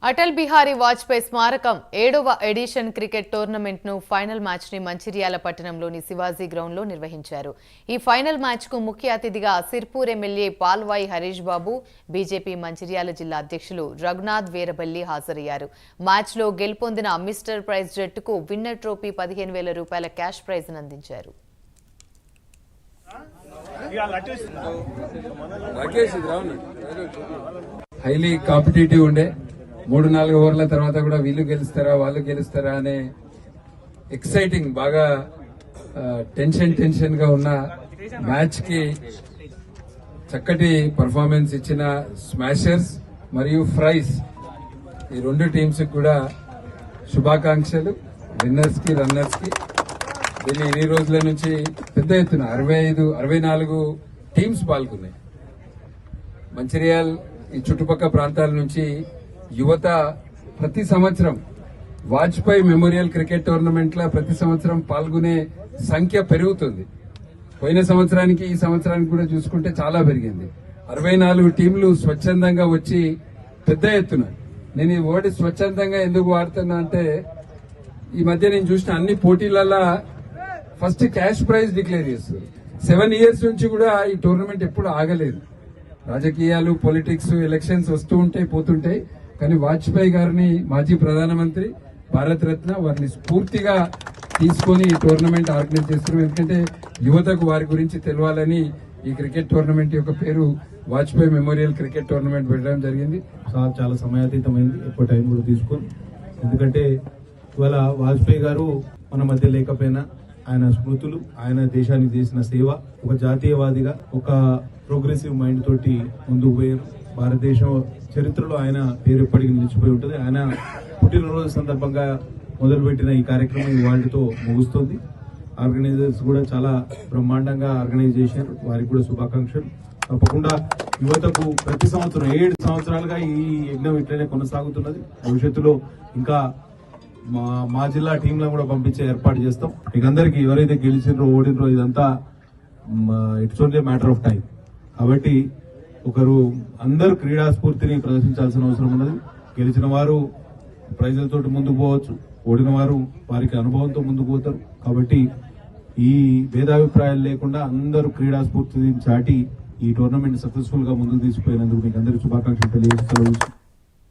అటల్ బిహారీ వాజ్పేయి స్మారకం 7వ edition cricket tournament ను final match ని మంచిర్యాల పట్టణంలోని శివాజీ గ్రౌండ్ లో నిర్వహించారు. ఈ ఫైనల్ మ్యాచ్ కు ముఖ్య అతిథిగా సిర్పూర్ ఎమ్మెల్యే పాల్వాయి హరీష్ బాబు, బీజేపీ మంచిర్యాల జిల్లా అధ్యక్షులు రఘునాథ్ వీరబల్లి హాజరయ్యారు. మ్యాచ్ లో గెలుపొందిన మిస్టర్ ప్రైజ్ జట్టుకు విన్నర్ ట్రోఫీ 15,000 రూపాయల క్యాష్ ప్రైజ్ అందించారు. హైలీ కాంపిటేటివ్ ఉండే 3-4 ఓవర్ల తర్వాత కూడా వీళ్ళు గెలుస్తారా వాళ్ళు గెలుస్తారా అనే ఎక్సైటింగ్ బాగా టెన్షన్ గా ఉన్న మ్యాచ్ కి చక్కటి పర్ఫార్మెన్స్ ఇచ్చిన స్మాషర్స్ మరియు ఫ్రైస్ ఈ రెండు టీమ్స్ కూడా శుభాకాంక్షలు. విన్నర్స్ కి రన్నర్స్ కి దీన్ని ఇన్ని రోజుల నుంచి పెద్ద ఎత్తున 64 టీమ్స్ పాల్గొన్నాయి. మంచిర్యాల్ ఈ చుట్టుపక్కల ప్రాంతాల నుంచి యువత ప్రతి సంవత్సరం వాజ్పేయి మెమోరియల్ క్రికెట్ టోర్నమెంట్ లో ప్రతి సంవత్సరం పాల్గొనే సంఖ్య పెరుగుతుంది. పోయిన సంవత్సరానికి ఈ సంవత్సరానికి కూడా చూసుకుంటే చాలా పెరిగింది. 64 టీంలు స్వచ్ఛందంగా వచ్చి పెద్ద ఎత్తున, నేను ఈ వర్డ్ స్వచ్ఛందంగా ఎందుకు వాడుతున్నా అంటే ఈ మధ్య నేను చూసిన అన్ని పోటీలలో ఫస్ట్ క్యాష్ ప్రైజ్ డిక్లేర్ చేస్తారు. 7 ఇయర్స్ నుంచి కూడా ఈ టోర్నమెంట్ ఎప్పుడు ఆగలేదు. రాజకీయాలు, పొలిటిక్స్, ఎలక్షన్స్ వస్తూ ఉంటాయి పోతుంటాయి, కానీ వాజ్పేయి గారిని మాజీ ప్రధానమంత్రి, భారతరత్న, వారిని స్ఫూర్తిగా తీసుకొని ఈ టోర్నమెంట్ ఆర్గనైజ్ చేస్తున్నారు. ఎందుకంటే యువతకు వారి గురించి తెలవాలని ఈ క్రికెట్ టోర్నమెంట్ యొక్క పేరు వాజ్పేయి మెమోరియల్ క్రికెట్ టోర్నమెంట్ పెట్టడం జరిగింది. చాలా సమయాతీతమైంది, ఎక్కువ టైం కూడా తీసుకొని, ఎందుకంటే ఇవాళ వాజ్పేయి గారు మన మధ్య లేకపోయినా ఆయన స్మృతులు, ఆయన దేశానికి చేసిన సేవ, ఒక జాతీయవాదిగా ఒక ప్రోగ్రెసివ్ మైండ్ తోటి ముందుకు పోయారు. భారతదేశం చరిత్రలో ఆయన పేరు ఎప్పటికీ నిలిచిపోయి ఉంటుంది. ఆయన పుట్టినరోజు సందర్భంగా మొదలుపెట్టిన ఈ కార్యక్రమం ఇవాళతో ముగుస్తుంది. ఆర్గనైజర్స్ కూడా చాలా బ్రహ్మాండంగా ఆర్గనైజ్ చేశారు, వారికి కూడా శుభాకాంక్షలు. తప్పకుండా యువతకు ప్రతి సంవత్సరం 7 సంవత్సరాలుగా ఈ యజ్ఞం ఇట్లనే కొనసాగుతున్నది. భవిష్యత్తులో ఇంకా మా జిల్లా టీంలను కూడా పంపించే ఏర్పాటు చేస్తాం. మీకు అందరికీ ఎవరైతే గెలిచినరో ఓడినరో ఇదంతా it's only matter of time. కాబట్టి అందరూ క్రీడా స్ఫూర్తిని ప్రదర్శించాల్సిన అవసరం ఉన్నది. గెలిచిన వారు ప్రైజులతో ముందుకు పోవచ్చు, ఓడిన వారు వారికి అనుభవంతో ముందుకు పోతారు. కాబట్టి ఈ భేదాభిప్రాయాలు లేకుండా అందరూ క్రీడా స్ఫూర్తిని చాటి ఈ టోర్నమెంట్ సక్సెస్ఫుల్ గా ముందుకు తీసుకుపోయినందుకు మీకు అందరికీ శుభాకాంక్షలు తెలియజేస్తారు.